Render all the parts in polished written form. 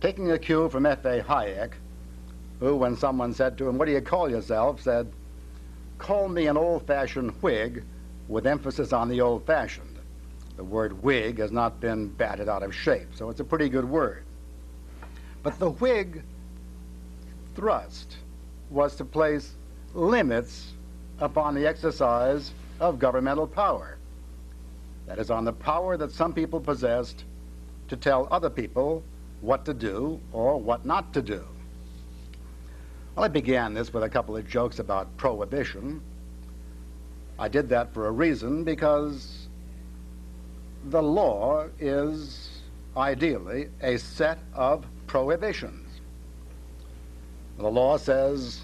taking a cue from F.A. Hayek, who, when someone said to him, "What do you call yourself?" said, "Call me an old-fashioned Whig," with emphasis on the old-fashioned. The word Whig has not been batted out of shape, so it's a pretty good word. But the Whig thrust was to place limits upon the exercise of governmental power. That is, on the power that some people possessed to tell other people what to do or what not to do. Well, I began this with a couple of jokes about prohibition. I did that for a reason, because the law is ideally a set of prohibitions. The law says,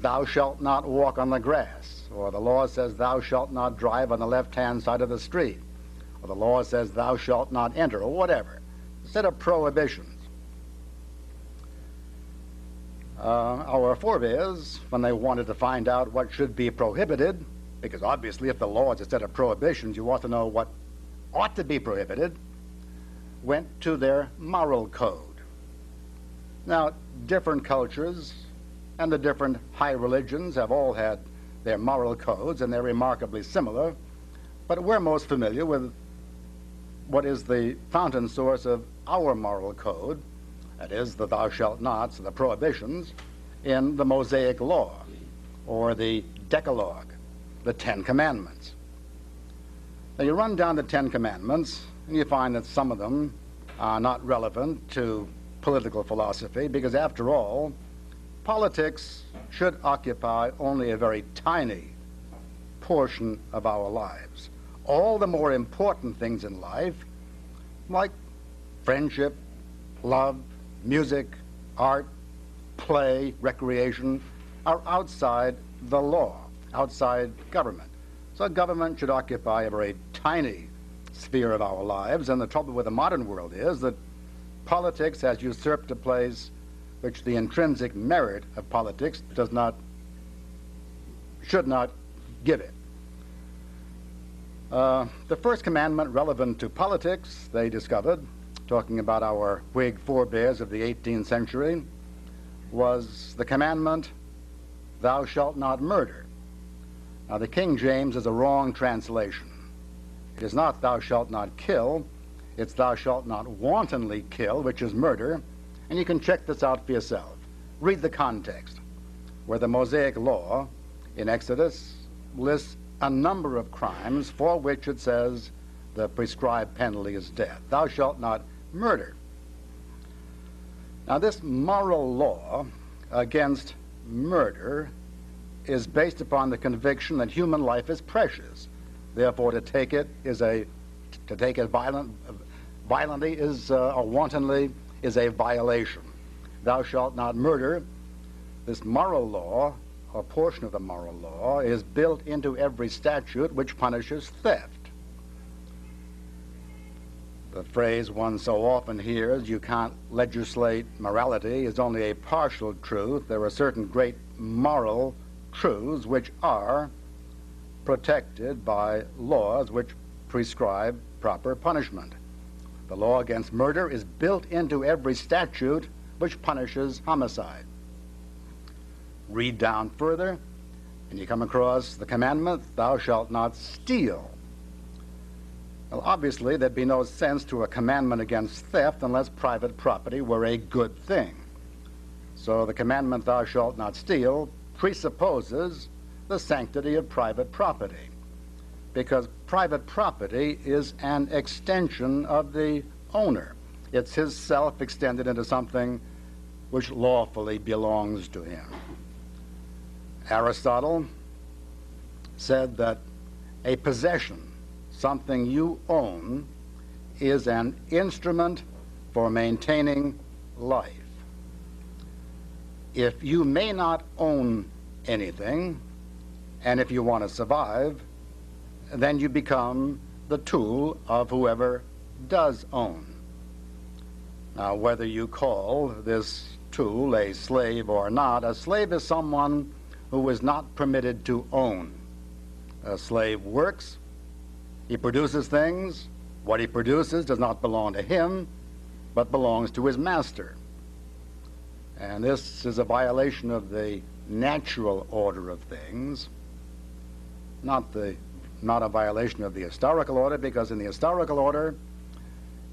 "Thou shalt not walk on the grass," or the law says, "Thou shalt not drive on the left-hand side of the street," or the law says, "Thou shalt not enter," or whatever. A set of prohibitions. Our forebears, when they wanted to find out what should be prohibited, because obviously if the law is a set of prohibitions, you ought to know what ought to be prohibited, went to their moral code. Now, different cultures and the different high religions have all had their moral codes, and they're remarkably similar, but we're most familiar with what is the fountain source of our moral code, that is, the thou shalt nots, the prohibitions, in the Mosaic Law, or the Decalogue, the Ten Commandments. Now, you run down the Ten Commandments, and you find that some of them are not relevant to political philosophy, because after all, politics should occupy only a very tiny portion of our lives. All the more important things in life, like friendship, love, music, art, play, recreation, are outside the law, outside government. So government should occupy a very tiny sphere of our lives, and the trouble with the modern world is that politics has usurped a place which the intrinsic merit of politics should not give it. The first commandment relevant to politics, they discovered, talking about our Whig forebears of the 18th century, was the commandment, "Thou shalt not murder." Now, the King James is a wrong translation. It is not "thou shalt not kill," it's "thou shalt not wantonly kill," which is murder, and you can check this out for yourself. Read the context, where the Mosaic Law in Exodus lists a number of crimes for which it says the prescribed penalty is death. Thou shalt not murder. Now, this moral law against murder is based upon the conviction that human life is precious. Therefore, to take it violently is or wantonly is a violation. Thou shalt not murder. This moral law, or portion of the moral law, is built into every statute which punishes theft. The phrase one so often hears, "You can't legislate morality," is only a partial truth. There are certain great moral truths which are protected by laws which prescribe proper punishment. The law against murder is built into every statute which punishes homicide. Read down further, and you come across the commandment, "Thou shalt not steal." Well, obviously, there'd be no sense to a commandment against theft unless private property were a good thing. So the commandment, "Thou shalt not steal," presupposes the sanctity of private property, because private property is an extension of the owner. It's his self extended into something which lawfully belongs to him. Aristotle said that a possession, something you own, is an instrument for maintaining life. If you may not own anything, and if you want to survive, then you become the tool of whoever does own. Now, whether you call this tool a slave or not, a slave is someone who is not permitted to own. A slave works, he produces things. What he produces does not belong to him. but belongs to his master. And this is a violation of the natural order of things, not a violation of the historical order, because in the historical order,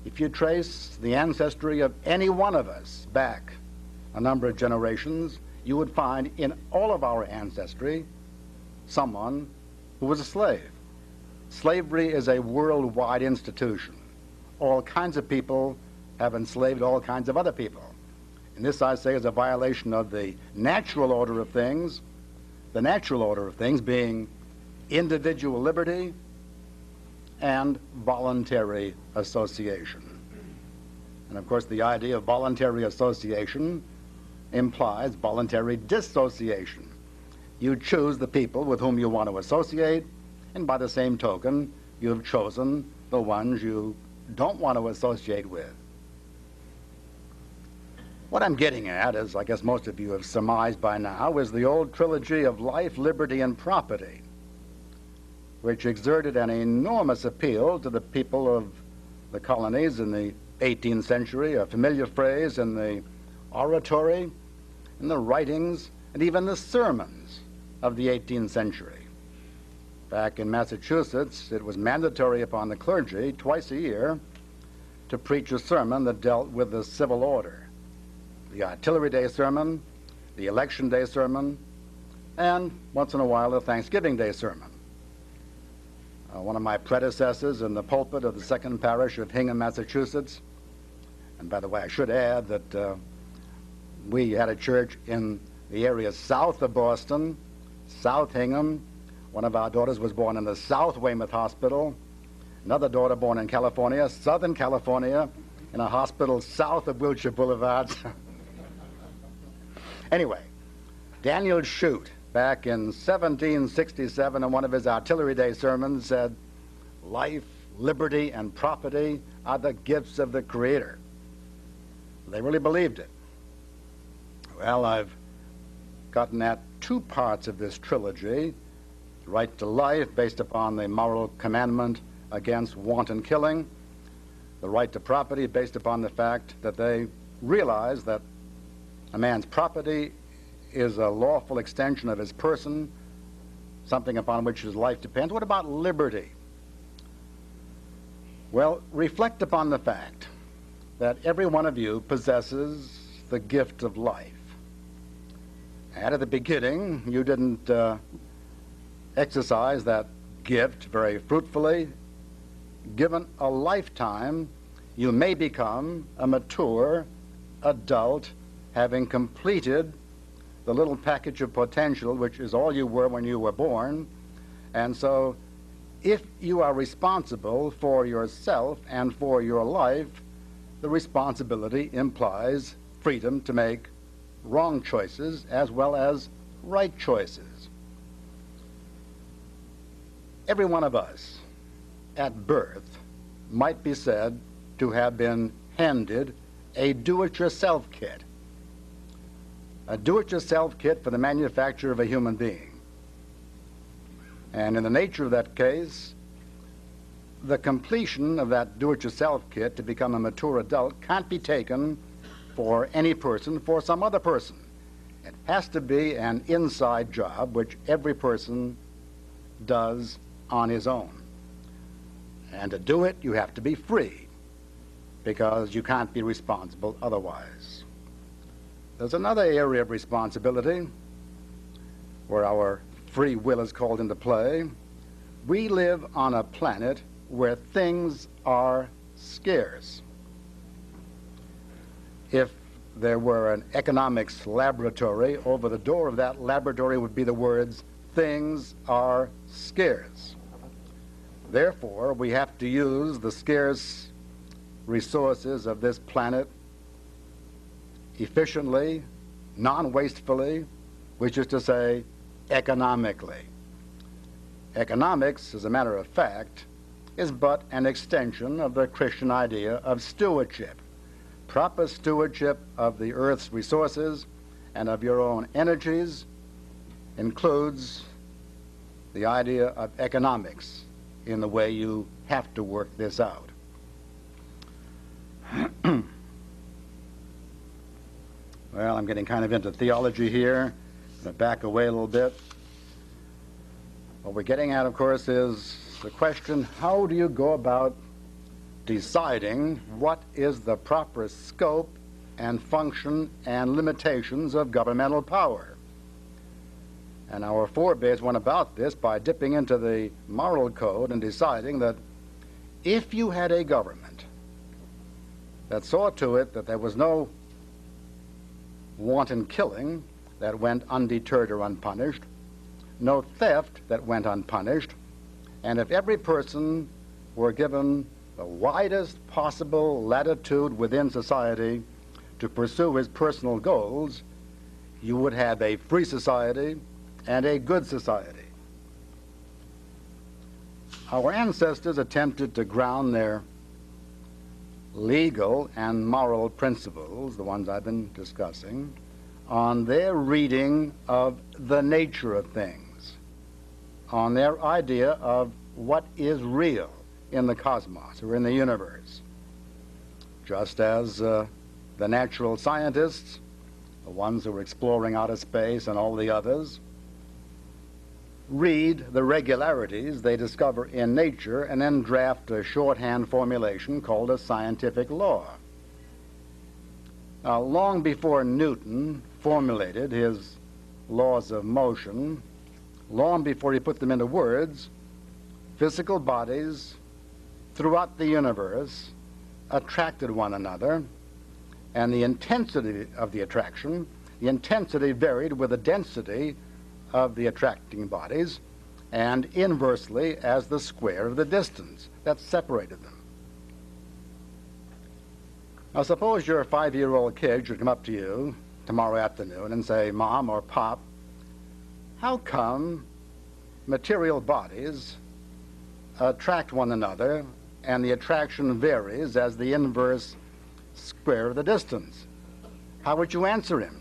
if you trace the ancestry of any one of us back a number of generations, you would find in all of our ancestry someone who was a slave. Slavery is a worldwide institution. All kinds of people have enslaved all kinds of other people. And this, I say, is a violation of the natural order of things, the natural order of things being individual liberty and voluntary association. And of course, the idea of voluntary association implies voluntary dissociation. You choose the people with whom you want to associate, and by the same token, you have chosen the ones you don't want to associate with. What I'm getting at, as I guess most of you have surmised by now, is the old trilogy of life, liberty, and property, which exerted an enormous appeal to the people of the colonies in the 18th century, a familiar phrase in the oratory, in the writings, and even the sermons of the 18th century. Back in Massachusetts, it was mandatory upon the clergy twice a year to preach a sermon that dealt with the civil order. The Artillery Day sermon, the Election Day sermon, and once in a while a Thanksgiving Day sermon. One of my predecessors in the pulpit of the second parish of Hingham, Massachusetts, and by the way, I should add that we had a church in the area south of Boston, South Hingham. One of our daughters was born in the South Weymouth Hospital. Another daughter born in California, Southern California, in a hospital south of Wilshire Boulevard. Anyway, Daniel Shute, back in 1767, in one of his Artillery Day sermons, said, "Life, liberty, and property are the gifts of the Creator." They really believed it. Well, I've gotten at two parts of this trilogy: the right to life, based upon the moral commandment against wanton killing; the right to property, based upon the fact that they realize that a man's property is a lawful extension of his person, something upon which his life depends. What about liberty? Well, reflect upon the fact that every one of you possesses the gift of life. And at the beginning, you didn't exercise that gift very fruitfully. Given a lifetime, you may become a mature adult, having completed the little package of potential, which is all you were when you were born. And so, if you are responsible for yourself and for your life, the responsibility implies freedom to make wrong choices as well as right choices. Every one of us at birth might be said to have been handed a do-it-yourself kit. A do-it-yourself kit for the manufacture of a human being. And in the nature of that case, the completion of that do-it-yourself kit to become a mature adult can't be taken for any person, for some other person. It has to be an inside job which every person does on his own. And to do it, you have to be free, because you can't be responsible otherwise. There's another area of responsibility where our free will is called into play. We live on a planet where things are scarce. If there were an economics laboratory, over the door of that laboratory would be the words, "Things are scarce." Therefore, we have to use the scarce resources of this planet efficiently, non-wastefully, which is to say, economically. Economics, as a matter of fact, is but an extension of the Christian idea of stewardship. Proper stewardship of the earth's resources and of your own energies includes the idea of economics in the way you have to work this out. Well, I'm getting kind of into theology here. I'm going to back away a little bit. What we're getting at, of course, is the question, how do you go about deciding what is the proper scope and function and limitations of governmental power? And our forebears went about this by dipping into the moral code and deciding that if you had a government that saw to it that there was no wanton killing that went undeterred or unpunished, no theft that went unpunished, and if every person were given the widest possible latitude within society to pursue his personal goals, you would have a free society and a good society. Our ancestors attempted to ground their legal and moral principles, the ones I've been discussing, on their reading of the nature of things, on their idea of what is real in the cosmos or in the universe. Just as the natural scientists, the ones who are exploring outer space and all the others, read the regularities they discover in nature and then draft a shorthand formulation called a scientific law. Now, long before Newton formulated his laws of motion, long before he put them into words, physical bodies throughout the universe attracted one another, and the intensity of the attraction, the intensity varied with the density of the attracting bodies, and inversely as the square of the distance that separated them. Now, suppose your 5-year-old kid should come up to you tomorrow afternoon and say, "Mom or Pop, how come material bodies attract one another and the attraction varies as the inverse square of the distance?" How would you answer him?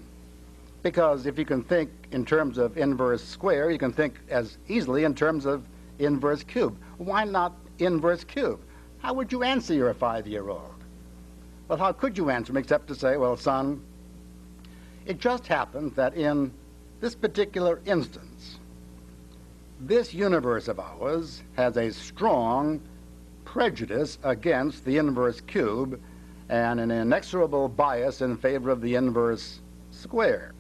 Because if you can think in terms of inverse square, you can think as easily in terms of inverse cube. Why not inverse cube? How would you answer your 5-year-old? Well, how could you answer him except to say, "Well, son, it just happens that in this particular instance, this universe of ours has a strong prejudice against the inverse cube and an inexorable bias in favor of the inverse square.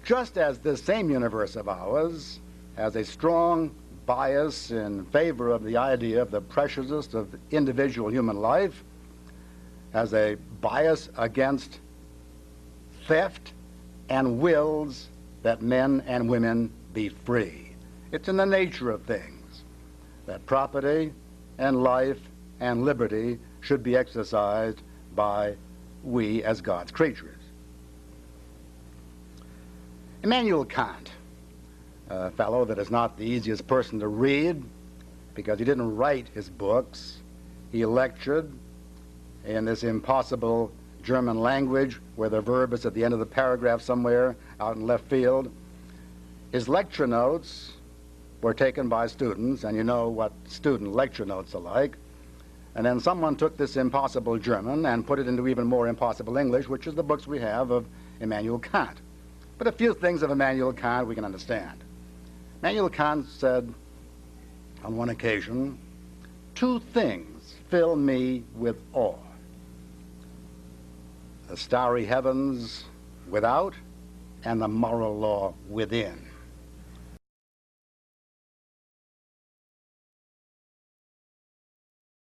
Just as this same universe of ours has a strong bias in favor of the idea of the preciousness of individual human life, has a bias against theft and wills that men and women be free. It's in the nature of things that property and life and liberty should be exercised by we as God's creatures." Immanuel Kant, a fellow that is not the easiest person to read because he didn't write his books. He lectured in this impossible German language where the verb is at the end of the paragraph somewhere out in left field. His lecture notes were taken by students, and you know what student lecture notes are like. And then someone took this impossible German and put it into even more impossible English, which is the books we have of Immanuel Kant. But a few things of Immanuel Kant we can understand. Immanuel Kant said on one occasion, "Two things fill me with awe: the starry heavens without and the moral law within."